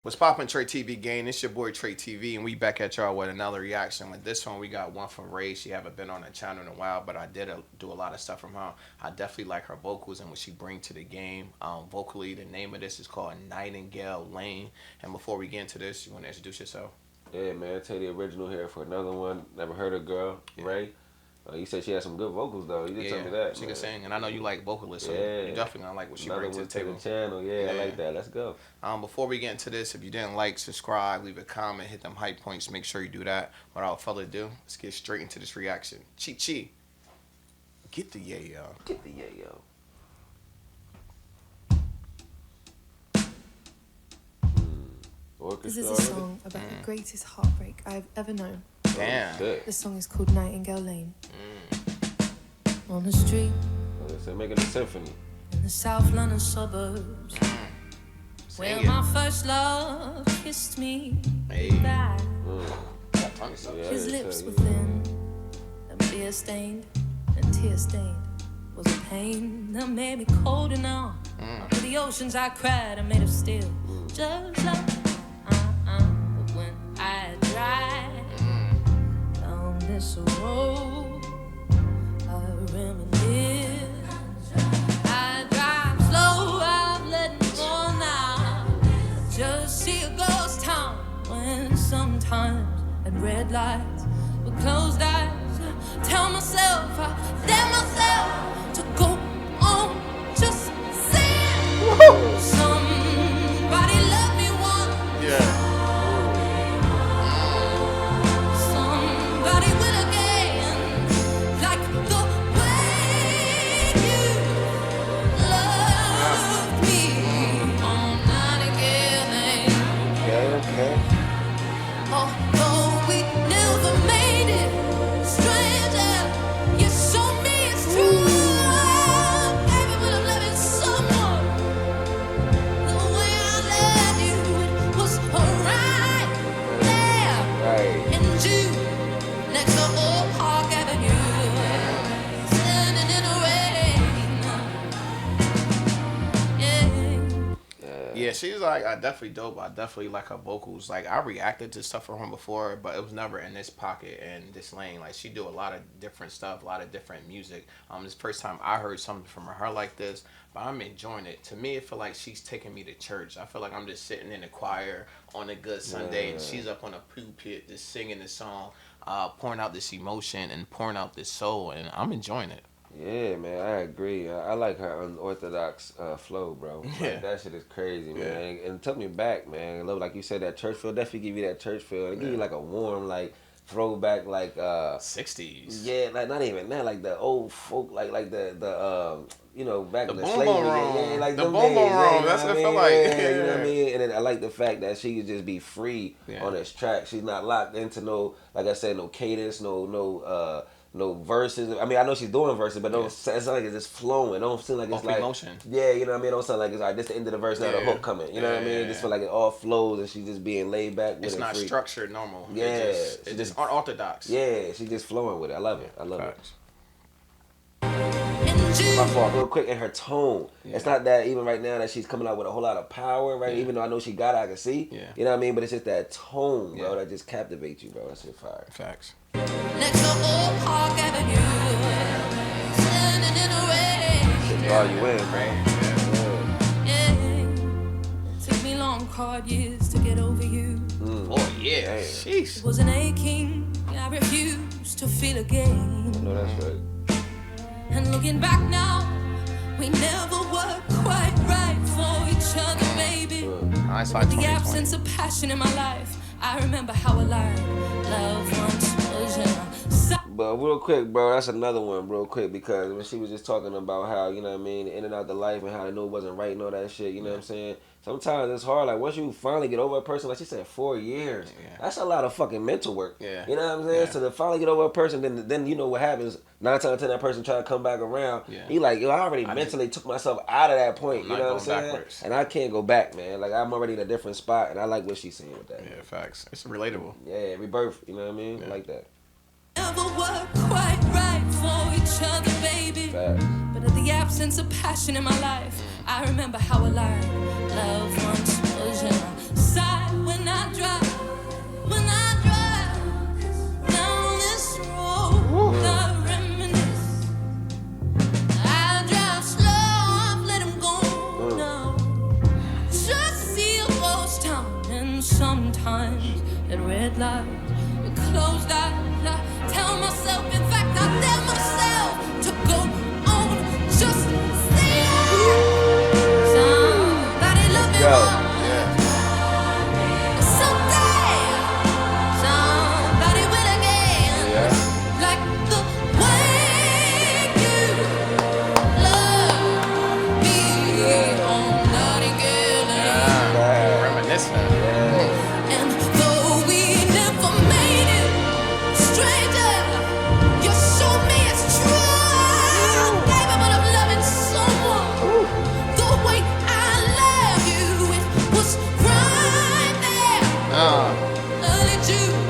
What's poppin', TreTv gang? It's your boy TreTv, and we back at y'all with another reaction. With this one, we got one from RAYE. She haven't been on the channel in a while, but I did do a lot of stuff from her. I definitely like her vocals and what she brings to the game. Vocally, the name of this is called Nightingale Lane. And before we get into this, you want to introduce yourself? Yeah, man, Tay the original here for another one. Never heard of girl, yeah. RAYE. You said she had some good vocals though. You did tell me that. She can sing, and I know you like vocalists, so yeah. you definitely gonna like what she brings to the table. The channel, yeah, I like that. Let's go. Before we get into this, if you didn't like, subscribe, leave a comment, hit them hype points. Make sure you do that. Without further ado, let's get straight into this reaction. Chi. Get the yayo. Get the yayo. This is a song about the greatest heartbreak I've ever known. Damn. The song is called Nightingale Lane. On the street, they're making a symphony in the South London suburbs, where my first love kissed me goodbye. His lips were thin and beer stained, and tear stained was a pain that made me cold and numb. Under the oceans I cried, I made of steel, just like but when I drive down this road, I reminisce. I drive slow, I'm letting go now. Just see a ghost town when sometimes at red lights with closed eyes, tell myself, I let myself to go on, just saying somebody love me once. Yeah. Yeah, she's like, I definitely dope. I definitely like her vocals. Like, I reacted to stuff from her before, but it was never in this pocket and this lane. Like, she do a lot of different stuff, a lot of different music. This first time I heard something from her like this, but I'm enjoying it. To me, it feel like she's taking me to church. I feel like I'm just sitting in the choir on a good Sunday, and she's up on a pulpit just singing this song, pouring out this emotion and pouring out this soul, and I'm enjoying it. Yeah, man, I agree. I like her unorthodox flow, bro. Like, that shit is crazy, man. And it took me back, man. Like you said, that church feel definitely give you that church feel. It give you like a warm, like throwback, like 60s. Yeah, like not even that, like the old folk, like the you know, back the in the slavery. Yeah, like the them boom days. room. That's what it felt like. Yeah, you know what I mean. And then I like the fact that she could just be free on this track. She's not locked into no, like I said, no cadence, no verses. I mean, I know she's doing verses, but it's not like it's just flowing. It don't seem like it's like emotion. Yeah, you know what I mean. It don't sound like it's like this the end of the verse, now the hook coming. You know what I mean? It just feel like it all flows, and she's just being laid back. It's not free. Structured normal. Yeah, it's just unorthodox. Yeah, she's just flowing with it. I love it. I love it. it. My fault, real quick, and her tone. It's not that even right now that she's coming out with a whole lot of power, right? Even though I know she got it, I can see. You know what I mean? But it's just that tone, bro, that just captivates you, bro. That shit fire. Facts. Next to Old Park Avenue, standing in the rain. Draw you in, Yeah. It took me long, hard years to get over you. Oh yeah, sheesh. It was an aching, I refused to feel again. I know that's right. And looking back now, we never were quite right for each other, baby. With the absence of passion in my life, I remember how alive love once was. But real quick, bro, that's another one, real quick, because when she was just talking about how, you know what I mean, in and out the life and how they knew it wasn't right and all that shit, you know what I'm saying? Sometimes it's hard, like once you finally get over a person, like she said, 4 years, that's a lot of fucking mental work. You know what I'm saying? So to finally get over a person, then you know what happens, 9 times out of 10 that person try to come back around, you like, yo, I already mentally took myself out of that point, you know what I'm saying? Backwards. And I can't go back, man. Like I'm already in a different spot, and I like what she's saying with that. Yeah, facts. It's relatable. Yeah, rebirth, you know what I mean? I like that. Never were quite right for each other, baby. Facts. But in the absence of passion in my life, I remember how alive love once was. And sometimes at red lights, with closed eyes, I tell myself, in fact, I tell myself to go on, just stay on. Somebody love me more. Someday, somebody will again. Like the way you love me on Nightingale Lane. Reminiscent. And though we never made it, stranger, you showed me it's true. Capable of loving someone the way I love you. It was right there. Early June,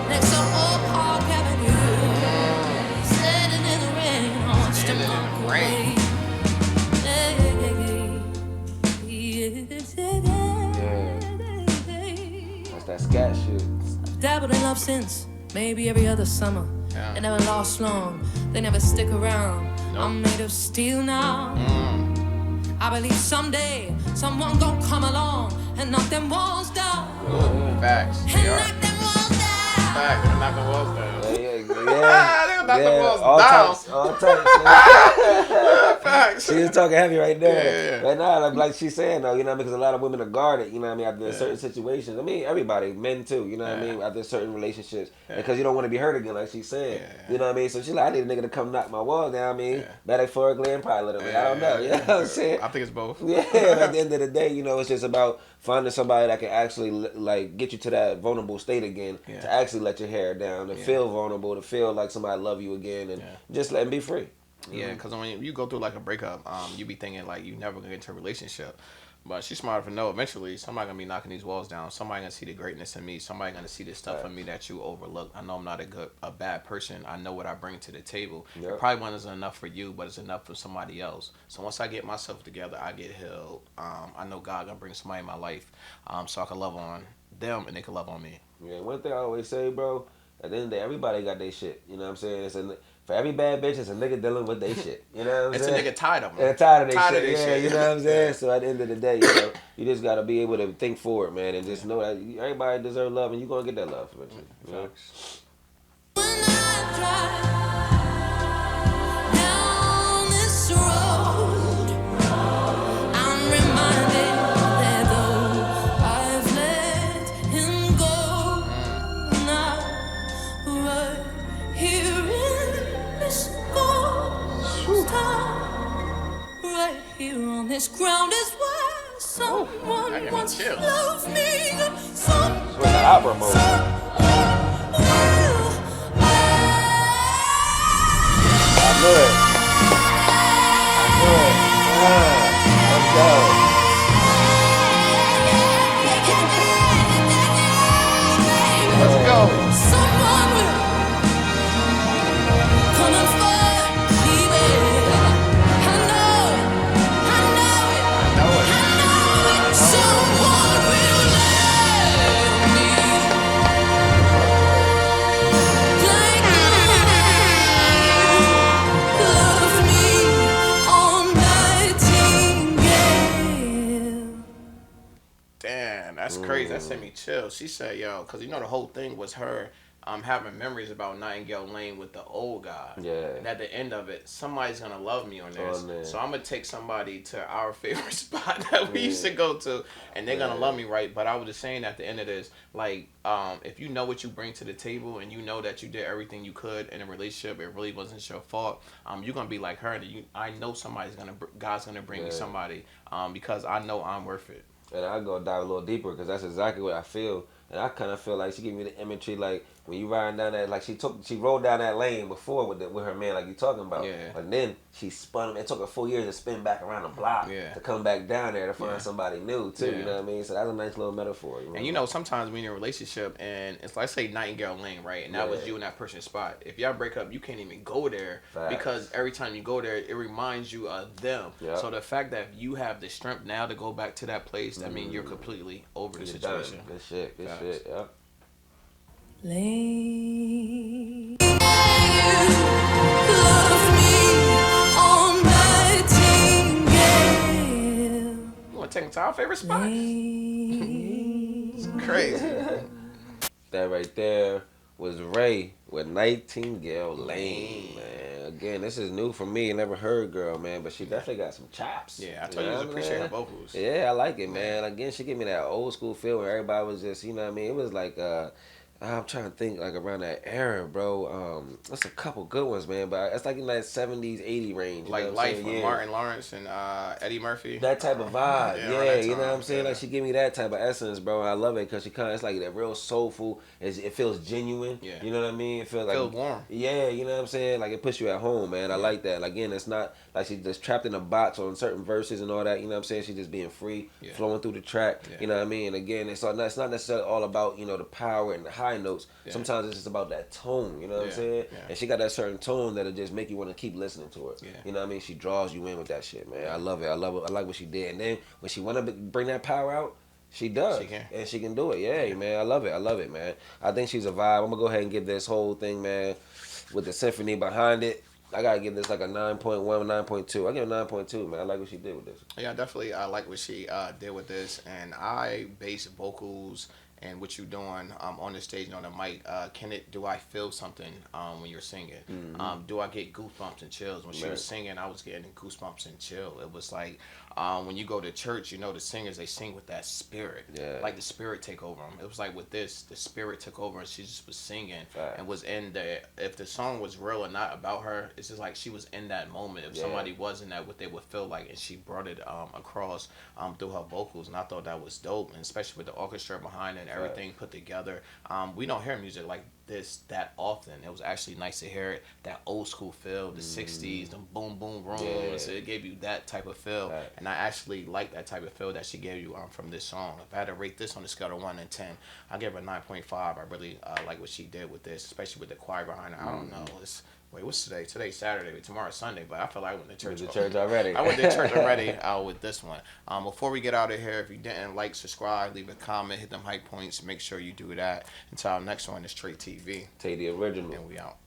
next to Old Park Avenue. Standing in the rain on Stonewall Way. That's that scat shit. I've dabbled in love since maybe every other summer. They never last long, they never stick around. I'm made of steel now. I believe someday someone gon' come along and knock them walls down. Facts. And knock them walls down. Facts. They're knocking walls down. They're knocking walls all down. All types. Facts. She was talking heavy right there. Yeah. Right now, like she's saying though, you know what I mean? Because a lot of women are guarded, you know what I mean, after certain situations. I mean, everybody, men too, you know what I mean, after certain relationships. Because you don't want to be hurt again, like she's saying. You know what I mean? So she's like, I need a nigga to come knock my wall down, I mean, metaphorically and probably literally. I don't know. You know what I'm saying? I think it's both. Yeah, at the end of the day, you know, it's just about finding somebody that can actually like get you to that vulnerable state again, to actually let your hair down, to feel vulnerable, to feel like somebody love you again, and just let them be free. Yeah, because when you go through like a breakup, you be thinking like you never gonna get into a relationship. But she's smart enough to know eventually somebody gonna be knocking these walls down. Somebody gonna see the greatness in me. Somebody gonna see the stuff in me that you overlook. I know I'm not a bad person. I know what I bring to the table. It probably wasn't enough for you, but it's enough for somebody else. So once I get myself together, I get healed. I know God gonna bring somebody in my life, so I can love on them and they can love on me. Yeah, one thing I always say, bro, at the end of the day, everybody got their shit. You know what I'm saying? For every bad bitch, it's a nigga dealing with their shit. You know what I'm saying? It's a nigga tired of them. Yeah, tired of their shit. shit. You know what I'm saying? So at the end of the day, you know, you just got to be able to think forward, man, and just know that everybody deserves love, and you're going to get that love eventually. You know? When I drive down this road, I'm reminded that though I've let him go, now right here in this ghost town, right here on this ground is where someone once loved me. It's like an opera mode. I knew it. Let's go. Let's go. Someone will come and find me, baby. I know it. Someone will love me like you love me on Nightingale. Damn, that's crazy. That sent me chills. She said, yo, because you know the whole thing was her having memories about Nightingale Lane with the old guy. Yeah. And at the end of it, somebody's going to love me on this. So I'm going to take somebody to our favorite spot that we used to go to, and they're going to love me right. But I was just saying at the end of this, like, if you know what you bring to the table and you know that you did everything you could in a relationship, it really wasn't your fault, you're going to be like her. And I know God's going to bring me somebody because I know I'm worth it. And I'll go dive a little deeper because that's exactly what I feel. And I kind of feel like she gave me the imagery like when you riding down that, like she rolled down that lane before with her man, like you talking about. Yeah. And then she spun. It took her 4 years to spin back around the block to come back down there to find somebody new too. You know what I mean? So that's a nice little metaphor. You know? And you know, sometimes when you're in a relationship and it's like, say Nightingale Lane, right? And that was you in that person's spot. If y'all break up, you can't even go there because every time you go there, it reminds you of them. Yep. So the fact that you have the strength now to go back to that place, that means you're completely over the situation. Done. Good shit. Good shit. Yep. Lane, you love me on Nightingale. You want to take them to our favorite spot? Lane, It's crazy. That right there was RAYE with Nightingale Lane, man. Again, this is new for me. I never heard girl, man, but she definitely got some chops. Yeah, I told you to appreciate her vocals. Yeah, I like it, man. Again, she gave me that old school feel where everybody was just, you know what I mean? It was like, I'm trying to think like around that era, bro. That's a couple good ones, man. But it's like in that 70s, 80 range. You like know what Life I'm with saying? Martin Lawrence and Eddie Murphy. That type of vibe, yeah. You know what I'm saying? Yeah. Like she give me that type of essence, bro. I love it because she kind of, it's like that real soulful. It feels genuine. Yeah. You know what I mean? It feels like warm. Yeah, you know what I'm saying? Like it puts you at home, man. I like that. Like, again, it's not like she's just trapped in a box on certain verses and all that. You know what I'm saying? She's just being free, flowing through the track. Yeah. You know what I mean? And again, it's not necessarily all about, you know, the power and the high notes. Yeah. Sometimes it's just about that tone. You know what I'm saying? Yeah. And she got that certain tone that'll just make you want to keep listening to her. Yeah. You know what I mean? She draws you in with that shit, man. I love it. I love it. I like what she did. And then when she want to bring that power out, she does. She can. And she can do it. Yeah, man. I love it. I love it, man. I think she's a vibe. I'm going to go ahead and give this whole thing, man, with the symphony behind it. I got to give this like a 9.1, 9.2. I give it 9.2, man. I like what she did with this. Yeah, definitely. I like what she did with this. And I base vocals and what you're doing on the stage and on the mic. Do I feel something when you're singing? Mm-hmm. Do I get goosebumps and chills? When she was singing, I was getting goosebumps and chill. It was like when you go to church, you know, the singers, they sing with that spirit. Yeah. Like the spirit take over them. It was like with this, the spirit took over and she just was singing and was in the, if the song was real or not about her, it's just like she was in that moment. If somebody wasn't that, what they would feel like, and she brought it across through her vocals, and I thought that was dope, and especially with the orchestra behind it and everything put together. We don't hear music like this that often. It was actually nice to hear it, that old school feel, the 60s, the boom boom rooms. It gave you that type of feel, and I actually like that type of feel that she gave you from this song. If I had to rate this on a scale of 1 to 10, I give her 9.5. I really like what she did with this, especially with the choir behind her. I don't know, wait, what's today? Today's Saturday. Tomorrow's Sunday, but I feel like I went to church. Already. I went to church already with this one. Before we get out of here, if you didn't like, subscribe, leave a comment, hit them hype points. Make sure you do that. Until our next one is TreTv. Take the original. And we out.